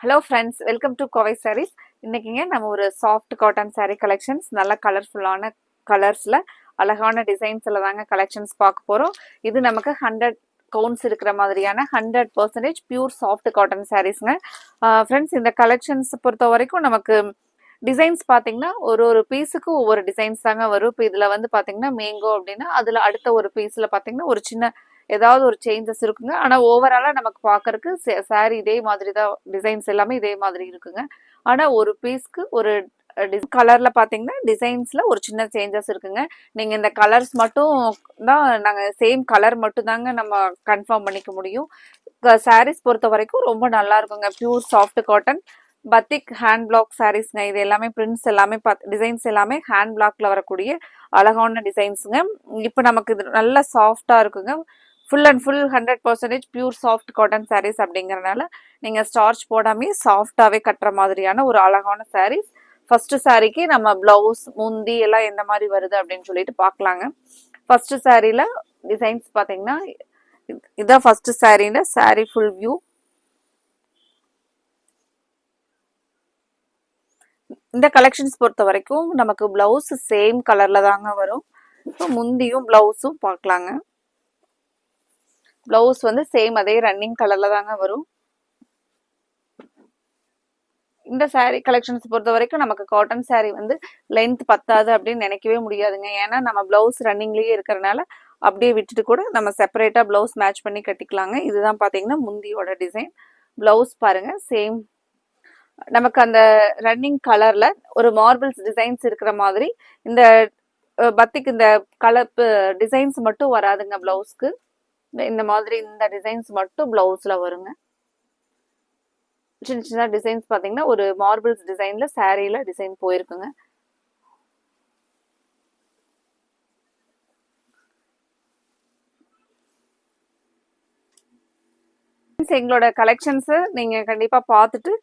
Hello friends, welcome to Kovai sarees. இன்னைக்குங்க நம்ம ஒரு சாஃப்ட் காட்டன் saree கலெக்ஷன்ஸ், நல்ல கலர்ஃபுல்லான கலர்ஸில் அழகான டிசைன்ஸில் தாங்க கலெக்ஷன்ஸ் பார்க்க போகிறோம். இது நமக்கு 100 கவுண்ட்ஸ் இருக்கிற மாதிரியான 100% பியூர் சாஃப்ட் காட்டன் சாரீஸ்ங்க. ஃப்ரெண்ட்ஸ், இந்த கலெக்ஷன்ஸ் பொறுத்த வரைக்கும் நமக்கு டிசைன்ஸ் பார்த்தீங்கன்னா ஒரு பீஸுக்கு ஒவ்வொரு டிசைன்ஸ் தாங்க வரும். இப்போ இதில் வந்து பார்த்தீங்கன்னா மேங்கோ அப்படின்னா அதில் அடுத்த ஒரு பீஸில் பார்த்தீங்கன்னா ஒரு சின்ன ஏதாவது ஒரு சேஞ்சஸ் இருக்குங்க. ஆனால் ஓவராலாக நமக்கு பார்க்கறதுக்கு சாரி இதே மாதிரி தான், டிசைன்ஸ் எல்லாமே இதே மாதிரி இருக்குங்க. ஆனால் ஒரு பீஸ்க்கு ஒரு கலரில் பார்த்தீங்கன்னா டிசைன்ஸில் ஒரு சின்ன சேஞ்சஸ் இருக்குங்க. நீங்கள் இந்த கலர்ஸ் மட்டும் தான், நாங்கள் சேம் கலர் மட்டும் தாங்க நம்ம கன்ஃபார்ம் பண்ணிக்க முடியும். சாரீஸ் பொறுத்த வரைக்கும் ரொம்ப நல்லா இருக்குங்க. Pure soft cotton batik hand block சாரீஸ்ங்க. இது எல்லாமே பிரிண்ட்ஸ் எல்லாமே டிசைன்ஸ் எல்லாமே ஹேண்ட் பிளாக்ல வரக்கூடிய அழகான டிசைன்ஸுங்க. இப்போ நமக்கு இது நல்லா சாஃப்டாக இருக்குங்க. Full and full 100% pure soft cotton sarees அப்படிங்கறனால நீங்கள் ஸ்டார்ச் போடாமே சாஃப்டாகவே கட்டுற மாதிரியான ஒரு அழகான சாரீஸ். ஃபர்ஸ்ட் சாரீக்கு நம்ம பிளவுஸ் முந்தி எல்லாம் எந்த மாதிரி வருது அப்படின்னு சொல்லிட்டு பார்க்கலாங்க. ஃபர்ஸ்ட் சாரியில் டிசைன்ஸ் பார்த்தீங்கன்னா இதுதான் ஃபர்ஸ்ட் சாரியில் சாரி ஃபுல் வியூ. இந்த கலெக்ஷன்ஸ் பொறுத்த வரைக்கும் நமக்கு பிளவுஸ் சேம் கலர்ல தாங்க வரும். இப்போ முந்தியும் பிளவுஸும் பார்க்கலாங்க. பிளவுஸ் வந்து சேம் அதே ரன்னிங் கலர்ல தாங்க வரும். இந்த சாரீ கலெக்ஷன்ஸ் பொறுத்த வரைக்கும் நமக்கு காட்டன் சாரீ வந்து லென்த் பத்தாது அப்படின்னு நினைக்கவே முடியாதுங்க. ஏன்னா நம்ம பிளவுஸ் ரன்னிங்லேயே இருக்கிறனால அப்படியே விட்டுட்டு கூட நம்ம செப்பரேட்டா பிளவுஸ் மேட்ச் பண்ணி கட்டிக்கலாங்க. இதுதான் பாத்தீங்கன்னா முந்தியோட டிசைன். பிளவுஸ் பாருங்க, சேம் நமக்கு அந்த ரன்னிங் கலர்ல ஒரு மார்பிள்ஸ் டிசைன்ஸ் இருக்கிற மாதிரி இந்த பத்திக்கு இந்த கலர் டிசைன்ஸ் மட்டும் வராதுங்க. பிளவுஸ்க்கு இந்த மாதிரி இந்த டிசைன்ஸ் மட்டும் பிளவுஸ்ல வருங்க. சின்ன சின்ன டிசைன்ஸ் பாத்தீங்கன்னா ஒரு மார்பிள்ஸ் டிசைன்ல சாரீல டிசைன் போயிருக்குங்க. எங்களோட கலெக்ஷன்ஸ் நீங்க கண்டிப்பா பார்த்துட்டு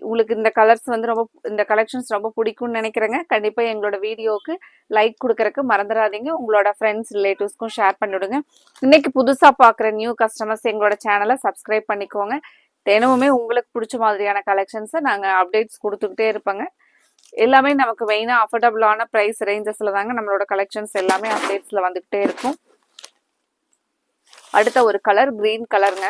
உங்களுக்கு இந்த கலர்ஸ் வந்து இந்த கலெக்ஷன்ஸ் ரொம்ப பிடிக்கும்னு நினைக்கிறேங்க. கண்டிப்பா எங்களோட வீடியோவுக்கு லைக் கொடுக்கறதுக்கு மறந்துடாதீங்க. உங்களோட ஃப்ரெண்ட்ஸ் ரிலேட்டிவ்ஸ்க்கும் ஷேர் பண்ணிவிடுங்க. இன்னைக்கு புதுசா பார்க்குற நியூ கஸ்டமர்ஸ் எங்களோட சேனலை சப்ஸ்கிரைப் பண்ணிக்கோங்க. தினமுமே உங்களுக்கு பிடிச்ச மாதிரியான கலெக்ஷன்ஸை நாங்கள் அப்டேட்ஸ் கொடுத்துக்கிட்டே இருப்போங்க. எல்லாமே நமக்கு மெயினாக அஃபோர்டபுளான ப்ரைஸ் ரேஞ்சஸில் தாங்க நம்மளோட கலெக்ஷன்ஸ் எல்லாமே அப்டேட்ஸில் வந்துக்கிட்டே இருக்கும். அடுத்த ஒரு கலர் கிரீன் கலருங்க.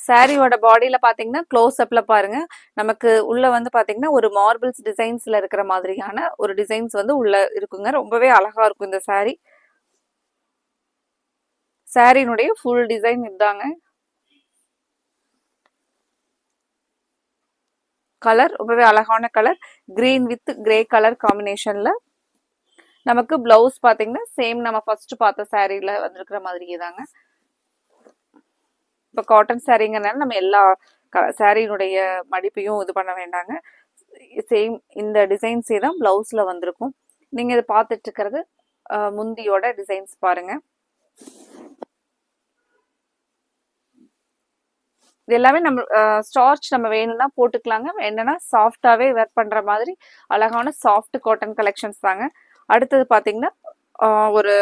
சாரியோட பாடியில பாத்தீங்கன்னா க்ளோஸ் அப்ல பாருங்க, நமக்கு உள்ள வந்து பாத்தீங்கன்னா ஒரு மார்பிள்ஸ் டிசைன்ஸ்ல இருக்கிற மாதிரியான ஒரு டிசைன்ஸ் வந்து உள்ள இருக்குங்க. ரொம்பவே அழகா இருக்கும் இந்த சாரி. சாரியினுடைய ஃபுல் டிசைன் இதுதாங்க. கலர் ரொம்பவே அழகான colour, green with grey colour காம்பினேஷன்ல. நமக்கு பிளவுஸ் பாத்தீங்கன்னா சேம் நம்ம ஃபர்ஸ்ட் பார்த்த சாரியில வந்திருக்கிற மாதிரியே தாங்க. இப்போ காட்டன் சாரீங்கனால நம்ம எல்லா சாரியினுடைய மடிப்பையும் இது பண்ண வேண்டாங்க. சேம் இந்த டிசைன்ஸே தான் பிளவுஸ்ல வந்திருக்கும். நீங்க இதை பார்த்துட்டு இருக்கிறது முந்தியோட டிசைன்ஸ் பாருங்க. இது எல்லாமே நம்ம ஸ்டார்ச் நம்ம வேணும்னா போட்டுக்கலாங்க. என்னன்னா சாஃப்டாவே வேர் பண்ற மாதிரி அழகான சாஃப்ட் காட்டன் கலெக்ஷன்ஸ் தாங்க. அடுத்தது பாத்தீங்கன்னா ஒரு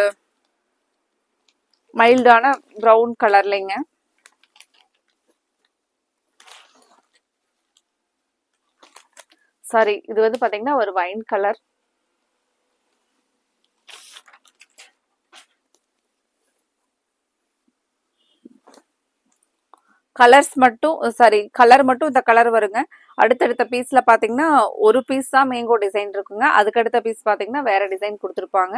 மைல்டான ப்ரௌன் கலர்லைங்க. சாரி, இது வந்து பாத்தீங்கன்னா ஒரு வைன் கலர். கலர்ஸ் மட்டும் கலர் மட்டும் இந்த கலர் வருங்க. அடுத்தடுத்த பீஸ்ல பாத்தீங்கன்னா ஒரு பீஸ் தான் மேங்கோ டிசைன் இருக்குங்க. அதுக்கடுத்த பீஸ் பாத்தீங்கன்னா வேற டிசைன் கொடுத்துருப்பாங்க.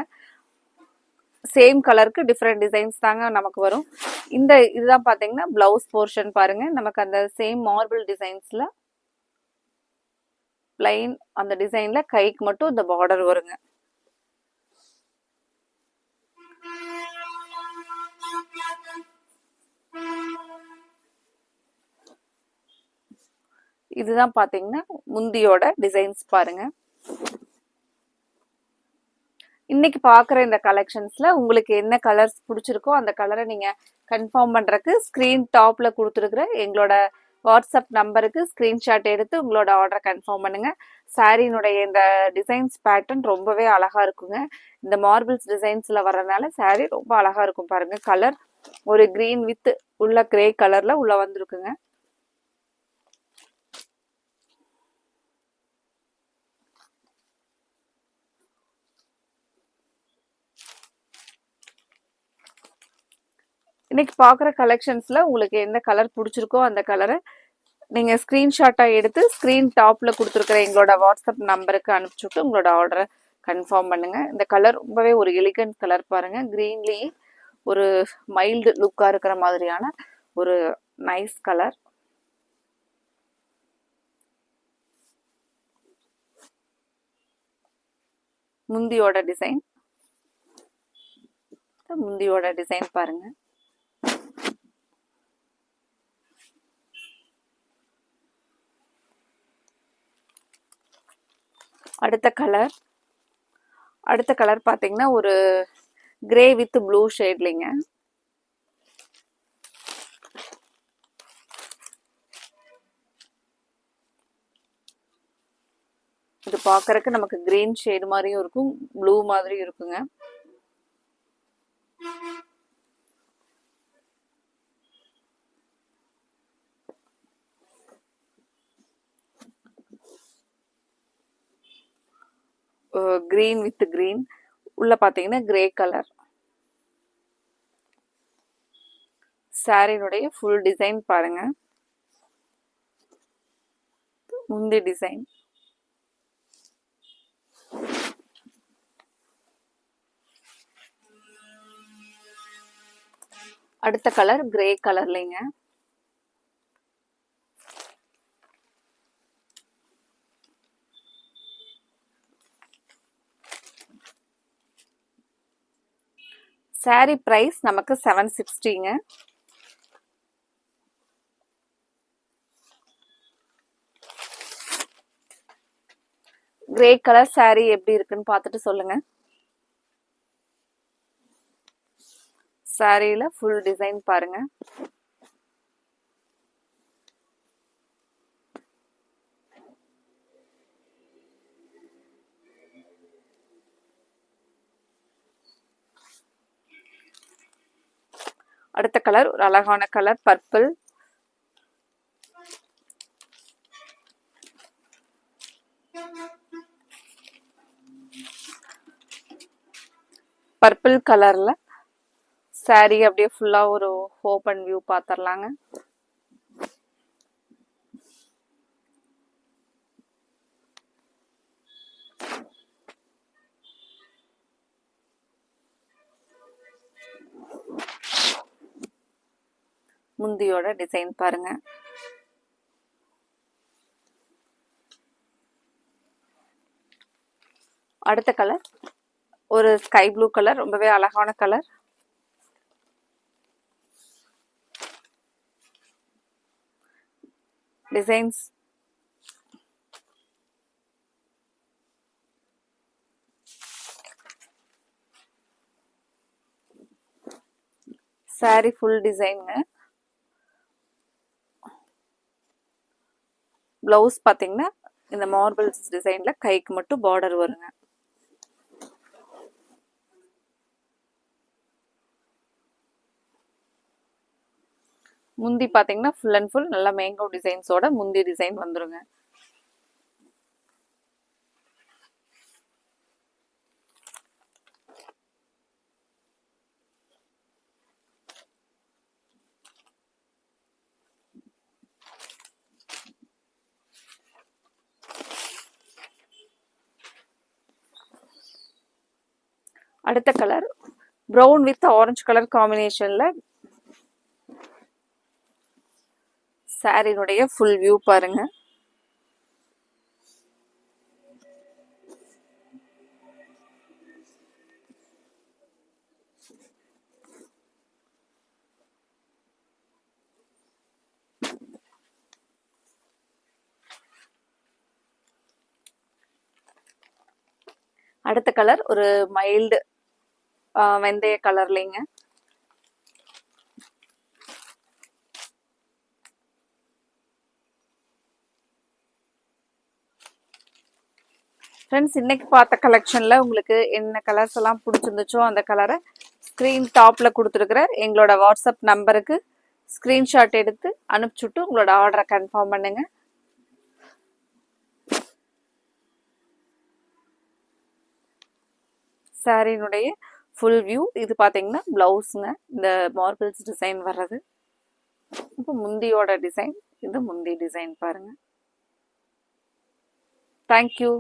சேம் கலருக்கு டிஃப்ரெண்ட் டிசைன்ஸ் தாங்க நமக்கு வரும். இதுதான் பாத்தீங்கன்னா பிளவுஸ் போர்ஷன் பாருங்க. நமக்கு அந்த சேம் மார்பிள் டிசைன்ஸ்ல பிளைன் அந்த டிசைன்ல கைக்கு மட்டும் இந்த பார்டர் வருங்க. இதுதான் பாத்தீங்கன்னா முந்தியோட டிசைன்ஸ் பாருங்க. இன்னைக்கு பாக்குற இந்த கலெக்ஷன்ஸ்ல உங்களுக்கு என்ன கலர்ஸ் பிடிச்சிருக்கோ அந்த கலரை நீங்க கன்ஃபார்ம் பண்றதுக்கு ஸ்கிரீன் டாப்ல கொடுத்துருக்குற எங்களோட வாட்ஸ்அப் நம்பருக்கு ஸ்க்ரீன்ஷாட் எடுத்து உங்களோட ஆர்டரை கன்ஃபார்ம் பண்ணுங்க. சாரீனுடைய இந்த டிசைன்ஸ் பேட்டர்ன் ரொம்பவே அழகா இருக்குங்க. இந்த மார்பிள்ஸ் டிசைன்ஸ்ல வர்றதுனால சாரீ ரொம்ப அழகா இருக்கும் பாருங்க. கலர் ஒரு கிரீன் வித் உள்ள கிரே கலர்ல உள்ள வந்திருக்குங்க. இன்னைக்கு பார்க்குற கலெக்ஷன்ஸ்ல உங்களுக்கு எந்த கலர் பிடிச்சிருக்கோ அந்த கலரை நீங்கள் ஸ்க்ரீன்ஷாட்டாக எடுத்து ஸ்க்ரீன் டாப்பில் கொடுத்துருக்குற எங்களோட வாட்ஸ்அப் நம்பருக்கு அனுப்பிச்சுட்டு உங்களோட ஆர்டரை கன்ஃபார்ம் பண்ணுங்கள். இந்த கலர் ரொம்பவே ஒரு எலிகன்ட் கலர் பாருங்கள். க்ரீன்லேயே ஒரு மைல்டு லுக்காக இருக்கிற மாதிரியான ஒரு நைஸ் கலர். முந்தியோட டிசைன் பாருங்க. அடுத்த கலர் பாத்தீங்கன்னா ஒரு கிரே வித் ப்ளூ ஷேட்லிங்க. இது பார்க்கறதுக்கு நமக்கு கிரீன் ஷேட் மாதிரியும் இருக்கும், ப்ளூ மாதிரியும் இருக்குங்க. கிரீன் வித் கிரீன் உள்ள பாத்தீங்கன்னா கிரே கலர். சாரினுடைய ஃபுல் டிசைன் பாருங்க. முந்தி டிசைன். அடுத்த கலர் கிரே கலர்லைங்க. சாரி பிரைஸ் நமக்கு 760ங்க. கிரே கலர் சாரி எப்படி இருக்குன்னு பார்த்துட்டு சொல்லுங்க. சாரியில ஃபுல் டிசைன் பாருங்க. அடுத்த கலர் ஒரு அழகான கலர் பர்பிள். பர்பிள் கலர்ல சாரி அப்படியே ஃபுல்லா ஒரு ஓபன் வியூ பாத்திரலாங்க. முந்தியோட டிசைன் பாருங்க. அடுத்த கலர் ஒரு ஸ்கை ப்ளூ கலர், ரொம்பவே அழகான கலர். டிசைன்ஸ் சாரி ஃபுல் டிசைனுங்க. பிளவுஸ் பாத்தீங்கன்னா இந்த மார்பிள்ஸ் டிசைன்ல கைக்கு மட்டும் பார்டர் வருங்க. முந்தி பாத்தீங்கன்னா ஃபுல் அண்ட் ஃபுல் நல்லா மேங்கோ டிசைன்ஸோட முந்தி டிசைன் வந்துருங்க. அடுத்த colour brown with orange colour காம்பினேஷன்ல சாரினுடைய ஃபுல் வியூ பாருங்க. அடுத்த கலர் ஒரு மைல்டு வெந்தய கலர்லைங்க. ஃப்ரெண்ட்ஸ் இன்னைக்கு பார்த்த கலெக்ஷனில் உங்களுக்கு என்ன கலர்ஸ் எல்லாம் பிடிச்சிருந்துச்சோ அந்த கலரை ஸ்க்ரீன் டாப்பில் கொடுத்துருக்குற எங்களோட வாட்ஸ்அப் நம்பருக்கு ஸ்க்ரீன்ஷாட் எடுத்து அனுப்பிச்சுட்டு உங்களோட ஆர்டரை கன்ஃபார்ம் பண்ணுங்க. சாரினுடைய ஃபுல் வியூ இது பார்த்தீங்கன்னா ப்ளவுஸுங்க, இந்த மார்பிள்ஸ் டிசைன் வர்றது. இப்போ முந்தியோட டிசைன், இது முந்தி டிசைன் பாருங்க. தேங்க்யூ.